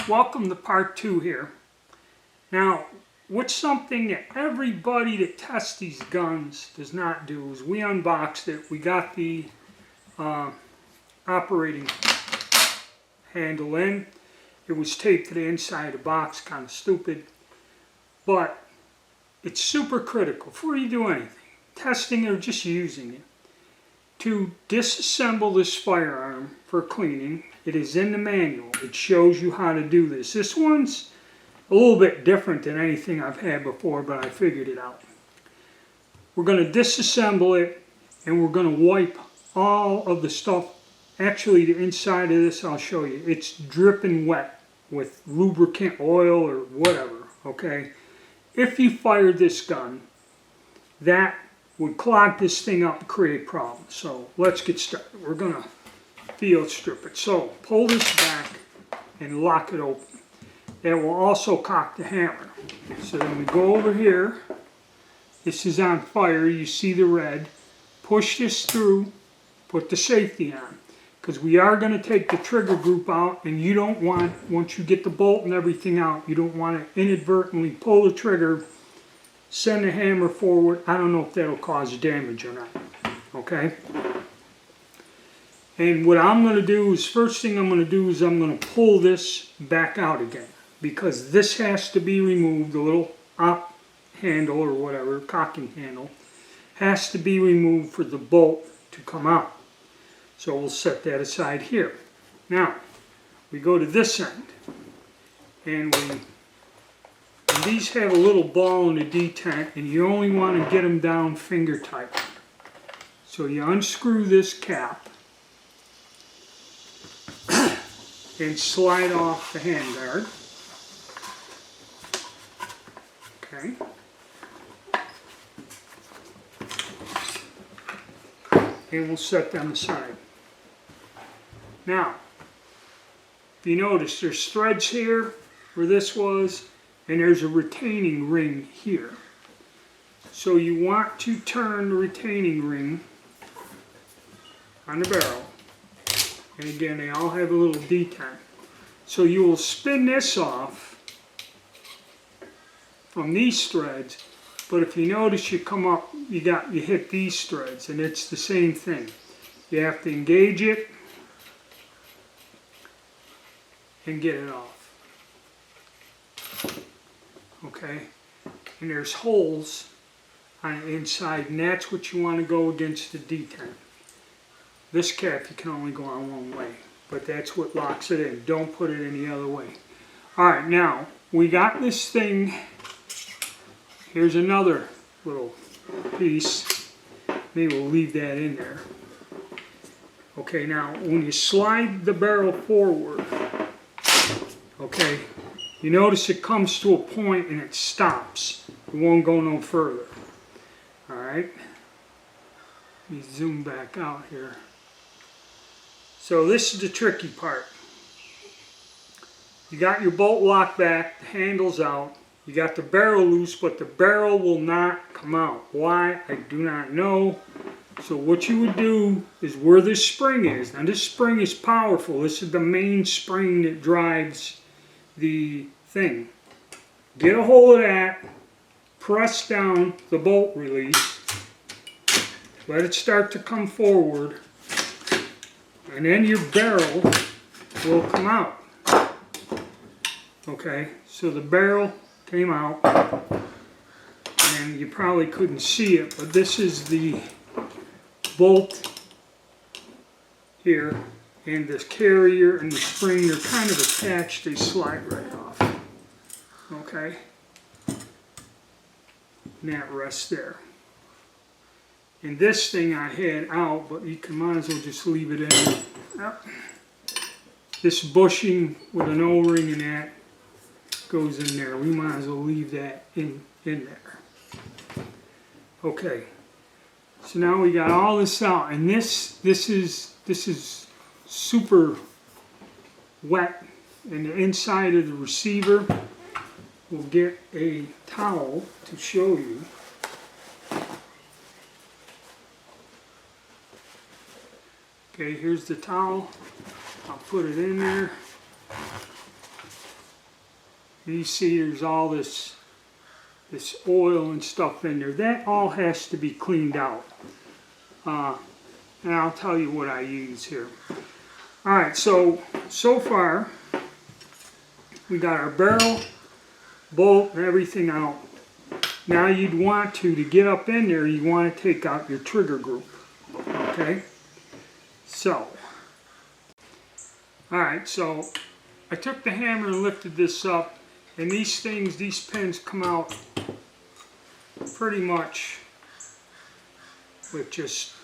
Welcome to part 2 here. Now, what's something that everybody that tests these guns does not do is we unboxed it. We got the operating handle in. It was taped to the inside of the box, kind of stupid. But it's super critical before you do anything, testing or just using it, to disassemble this firearm for cleaning. It is in the manual. It shows you how to do this. This one's a little bit different than anything I've had before, but I figured it out. We're going to disassemble it, and we're going to wipe all of the stuff. Actually, the inside of this, I'll show you. It's dripping wet with lubricant, oil, or whatever, okay? If you fired this gun, that would clog this thing up and create problems. So let's get started. We're going to field strip it. So pull this back and lock it open. That will also cock the hammer. So then we go over here. This is on fire. You see the red. Push this through. Put the safety on. Because we are going to take the trigger group out, and you don't want, once you get the bolt and everything out, you don't want to inadvertently pull the trigger, send the hammer forward. I don't know if that'll cause damage or not. Okay? And what I'm going to do is, first thing I'm going to do is I'm going to pull this back out again. Because this has to be removed, the little op handle or whatever, cocking handle, has to be removed for the bolt to come out. So we'll set that aside here. Now, we go to this end. And these have a little ball in the detent, and you only want to get them down finger tight. So you unscrew this cap and slide off the handguard. Okay. And we'll set them aside. Now, if you notice, there's threads here where this was, and there's a retaining ring here. So you want to turn the retaining ring on the barrel. And again, they all have a little detent. So you will spin this off from these threads, but if you notice, you come up, you hit these threads, and it's the same thing. You have to engage it and get it off. Okay? And there's holes on the inside, and that's what you want to go against the detent. This cap you can only go on one way, but that's what locks it in. Don't put it any other way. Alright, now, we got this thing. Here's another little piece. Maybe we'll leave that in there. Okay, now, when you slide the barrel forward, okay, you notice it comes to a point and it stops. It won't go no further. Alright? Let me zoom back out here. So this is the tricky part. You got your bolt locked back, the handle's out. You got the barrel loose, but the barrel will not come out. Why? I do not know. So what you would do is where this spring is. Now this spring is powerful. This is the main spring that drives the thing. Get a hold of that. Press down the bolt release. Let it start to come forward. And then your barrel will come out. Okay, so the barrel came out, and you probably couldn't see it, but this is the bolt here, and this carrier and the spring, they're kind of attached, they slide right off. Okay, and that rests there. And this thing I had out, but you might as well just leave it in. Yep. This bushing with an O-ring and that goes in there. We might as well leave that in there. Okay. So now we got all this out, and this is super wet. And the inside of the receiver, we'll get a towel to show you. Okay, here's the towel. I'll put it in there. You see there's all this oil and stuff in there. That all has to be cleaned out. And I'll tell you what I use here. Alright, so far we got our barrel, bolt, and everything out. Now you'd want to get up in there, you want to take out your trigger group. Okay? So, alright, so I took the hammer and lifted this up, and these pins come out pretty much with just,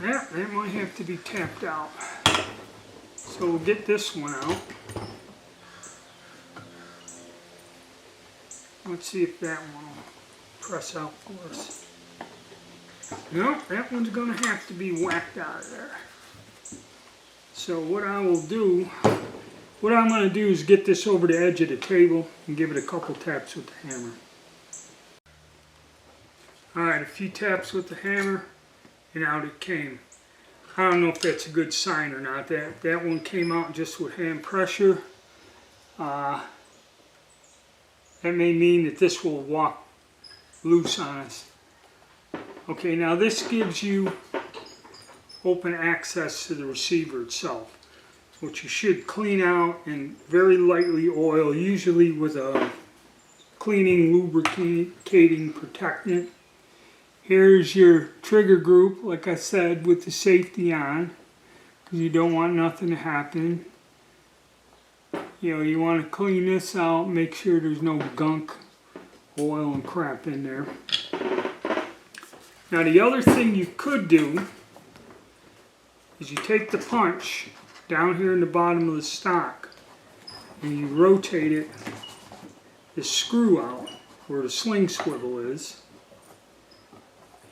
yeah, that might have to be tapped out. So we'll get this one out. Let's see if that one will press out for us. No, that one's going to have to be whacked out of there. So what I'm going to do is get this over the edge of the table and give it a couple taps with the hammer. Alright, a few taps with the hammer and out it came. I don't know if that's a good sign or not. That one came out just with hand pressure. That may mean that this will walk loose on us. Okay, now this gives you open access to the receiver itself, which you should clean out and very lightly oil, usually with a cleaning, lubricating protectant. Here's your trigger group, like I said, with the safety on, because you don't want nothing to happen. You know, you want to clean this out, make sure there's no gunk, oil and crap in there. Now the other thing you could do is you take the punch down here in the bottom of the stock and you rotate it, the screw out where the sling swivel is,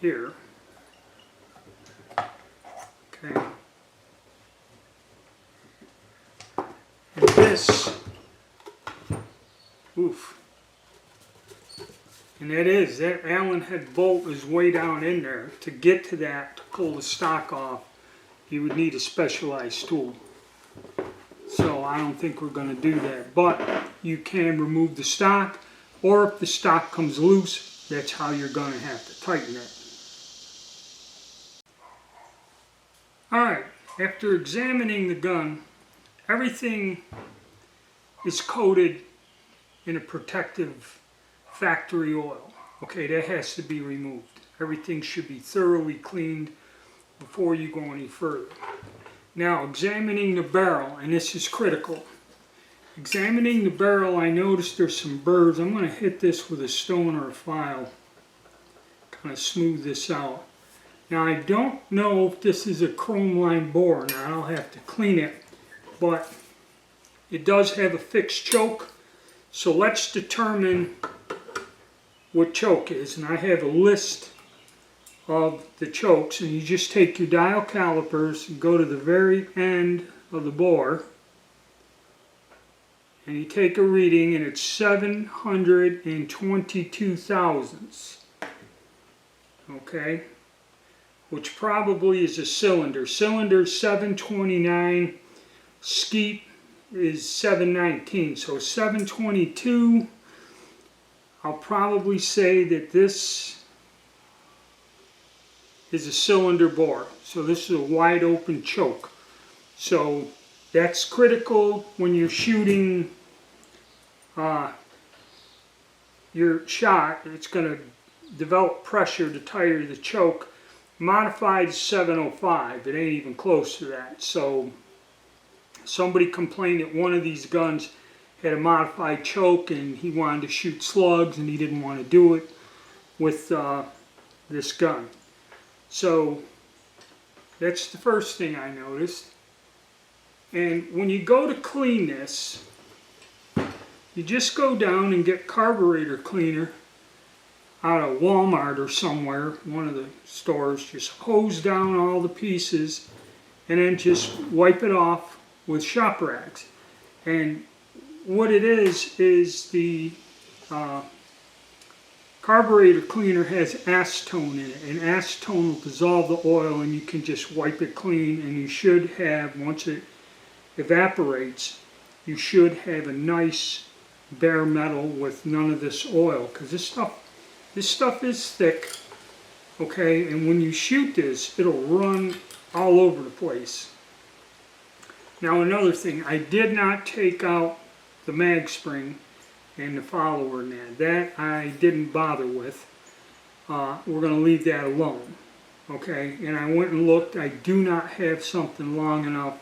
here. Okay. And this, oof. And that Allen head bolt is way down in there. To get to that, to pull the stock off, you would need a specialized tool. So I don't think we're going to do that. But you can remove the stock, or if the stock comes loose, that's how you're going to have to tighten it. Alright, after examining the gun, everything is coated in a protective factory oil. Okay, that has to be removed. Everything should be thoroughly cleaned before you go any further. Now, examining the barrel, and this is critical. Examining the barrel, I noticed there's some burrs. I'm going to hit this with a stone or a file, kind of smooth this out. Now, I don't know if this is a chrome line bore. Now, I'll have to clean it, but it does have a fixed choke. So let's determine what choke is. And I have a list of the chokes, and you just take your dial calipers and go to the very end of the bore, and you take a reading, and it's 722 thousandths. Okay, which probably is a cylinder. Cylinder 729, skeet is 719, so 722. I'll probably say that this is a cylinder bore. So this is a wide open choke. So that's critical when you're shooting your shot. It's going to develop pressure to tire the choke. Modified 705, it ain't even close to that. So somebody complained that one of these guns had a modified choke and he wanted to shoot slugs and he didn't want to do it with this gun. So that's the first thing I noticed. And when you go to clean this, you just go down and get carburetor cleaner out of Walmart or somewhere, one of the stores. Just hose down all the pieces and then just wipe it off with shop rags. And what it is the carburetor cleaner has acetone in it, and acetone will dissolve the oil and you can just wipe it clean, and you should have, once it evaporates, you should have a nice bare metal with none of this oil, because this stuff is thick, okay, and when you shoot this, it'll run all over the place. Now another thing, I did not take out the mag spring and the follower in that I didn't bother with. We're going to leave that alone, okay, and I went and looked. I do not have something long enough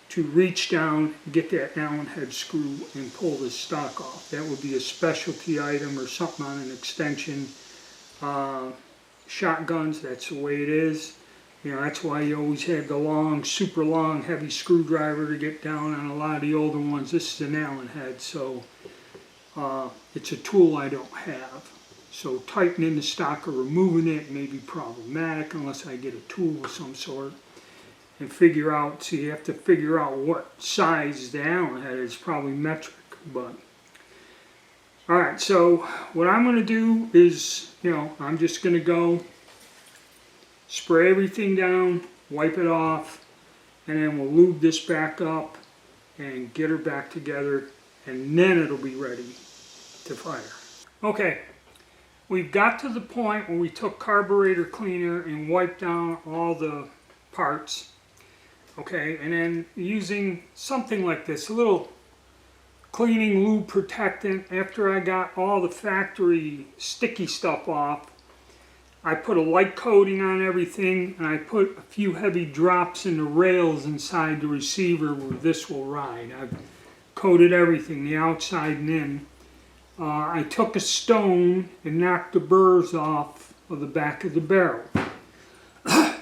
to reach down, get that Allen head screw and pull this stock off. That would be a specialty item or something on an extension. Shotguns, that's the way it is. You know, that's why you always had the long, super long, heavy screwdriver to get down on a lot of the older ones. This is an Allen head, so it's a tool I don't have. So tightening the stock or removing it may be problematic unless I get a tool of some sort and figure out, so you have to figure out what size the Allen head is, probably metric, but. Alright, so what I'm going to do is, you know, I'm just going to go spray everything down, wipe it off, and then we'll lube this back up and get her back together, and then it'll be ready to fire. Okay, we've got to the point where we took carburetor cleaner and wiped down all the parts. Okay, and then using something like this, a little cleaning lube protectant, after I got all the factory sticky stuff off, I put a light coating on everything, and I put a few heavy drops in the rails inside the receiver where this will ride. I've coated everything, the outside and in. I took a stone and knocked the burrs off of the back of the barrel.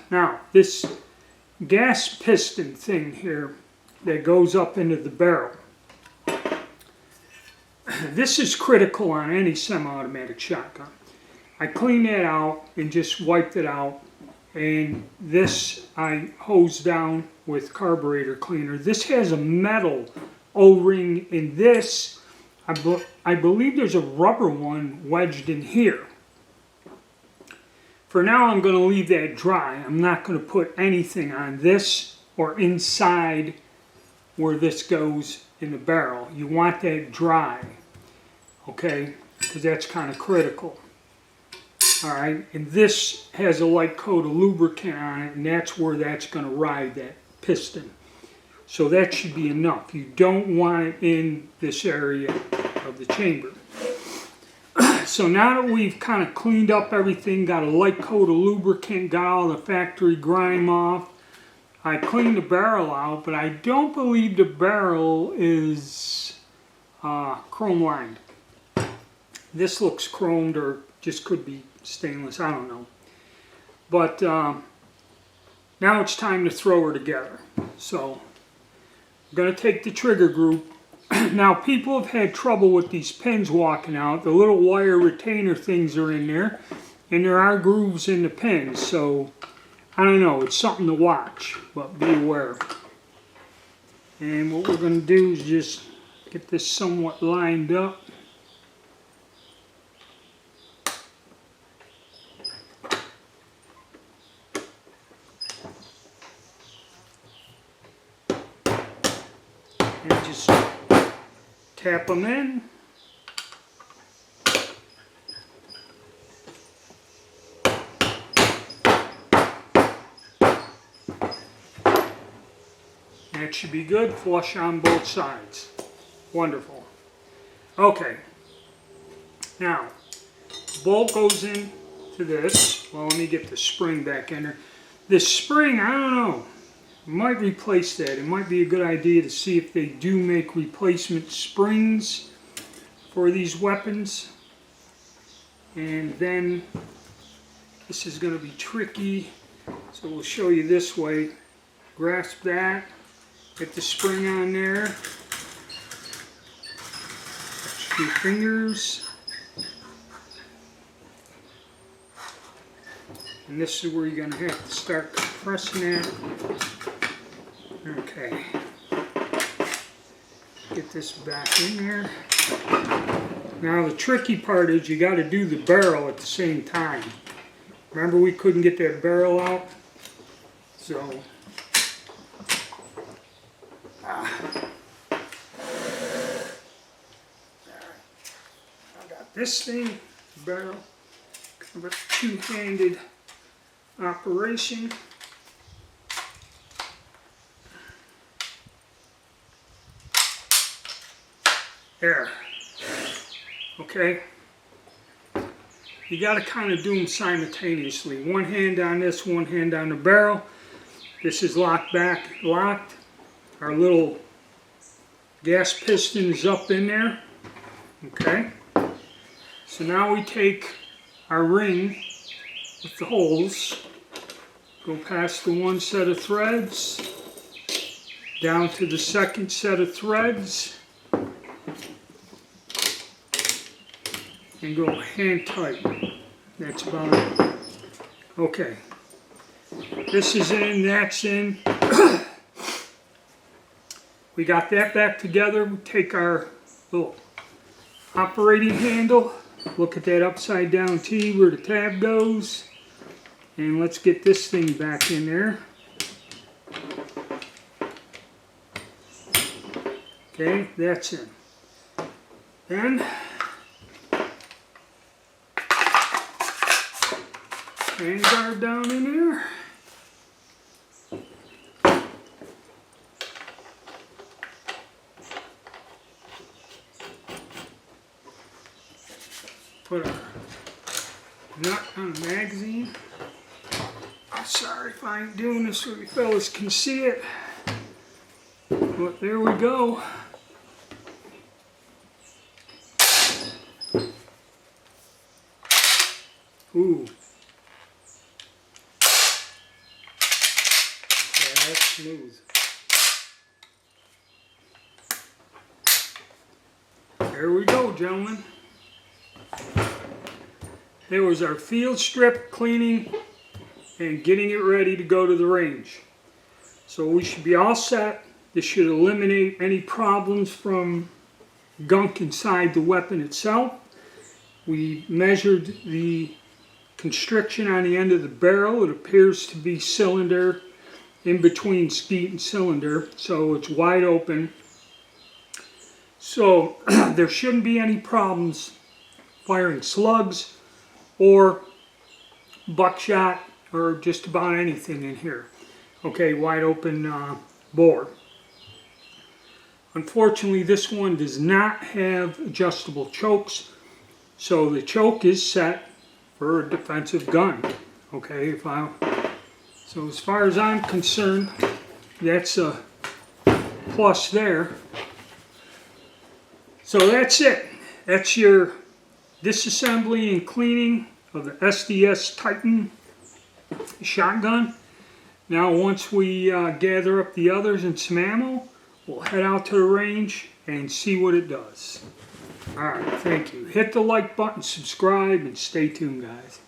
Now, this gas piston thing here that goes up into the barrel, this is critical on any semi-automatic shotgun. I cleaned that out and just wiped it out, and this I hosed down with carburetor cleaner. This has a metal O-ring in this. I believe there's a rubber one wedged in here. For now, I'm going to leave that dry. I'm not going to put anything on this or inside where this goes in the barrel. You want that dry, okay, because that's kind of critical. All right, and this has a light coat of lubricant on it, and that's where that's going to ride, that piston. So that should be enough. You don't want it in this area of the chamber. So now that we've kind of cleaned up everything, got a light coat of lubricant, got all the factory grime off, I cleaned the barrel out, but I don't believe the barrel is chrome lined. This looks chromed, or just could be stainless, I don't know. But now it's time to throw her together. So I'm going to take the trigger group. Now, people have had trouble with these pins walking out. The little wire retainer things are in there, and there are grooves in the pins, so I don't know, it's something to watch, but be aware. And what we're going to do is just get this somewhat lined up. And just tap them in. That should be good, flush on both sides. Wonderful. Okay. Now, the bolt goes in to this. Well, let me get the spring back in there. This spring, I don't know, might replace that. It might be a good idea to see if they do make replacement springs for these weapons. And then, this is going to be tricky, so we'll show you this way. Grasp that. Get the spring on there. Touch your fingers. And this is where you're going to have to start compressing it. Okay. Get this back in there. Now the tricky part is you got to do the barrel at the same time. Remember, we couldn't get that barrel out? So this thing, barrel, kind of a two-handed operation. There. Okay. You got to kind of do them simultaneously. One hand on this, one hand on the barrel. This is locked. Our little gas piston is up in there. Okay. So now we take our ring with the holes, go past the one set of threads, down to the second set of threads, and go hand tight. That's about it. Okay. This is in, that's in. We got that back together. We take our little operating handle, look at that upside down T where the tab goes, and let's get this thing back in there. Okay, that's in. Then hand guard down in there. Put a nut on the magazine. I'm sorry if I ain't doing this so you fellas can see it. But there we go. Ooh. Yeah, that's smooth. There we go, gentlemen. There was our field strip cleaning and getting it ready to go to the range. So we should be all set. This should eliminate any problems from gunk inside the weapon itself. We measured the constriction on the end of the barrel. It appears to be cylinder in between skeet and cylinder, so it's wide open. So there shouldn't be any problems firing slugs or buckshot or just about anything in here. Okay, wide open bore. Unfortunately, this one does not have adjustable chokes, so the choke is set for a defensive gun. Okay, so as far as I'm concerned, that's a plus there. So that's it. That's your disassembly and cleaning of the SDS Titan shotgun. Now once we gather up the others and some ammo, we'll head out to the range and see what it does. Alright, thank you. Hit the like button, subscribe, and stay tuned, guys.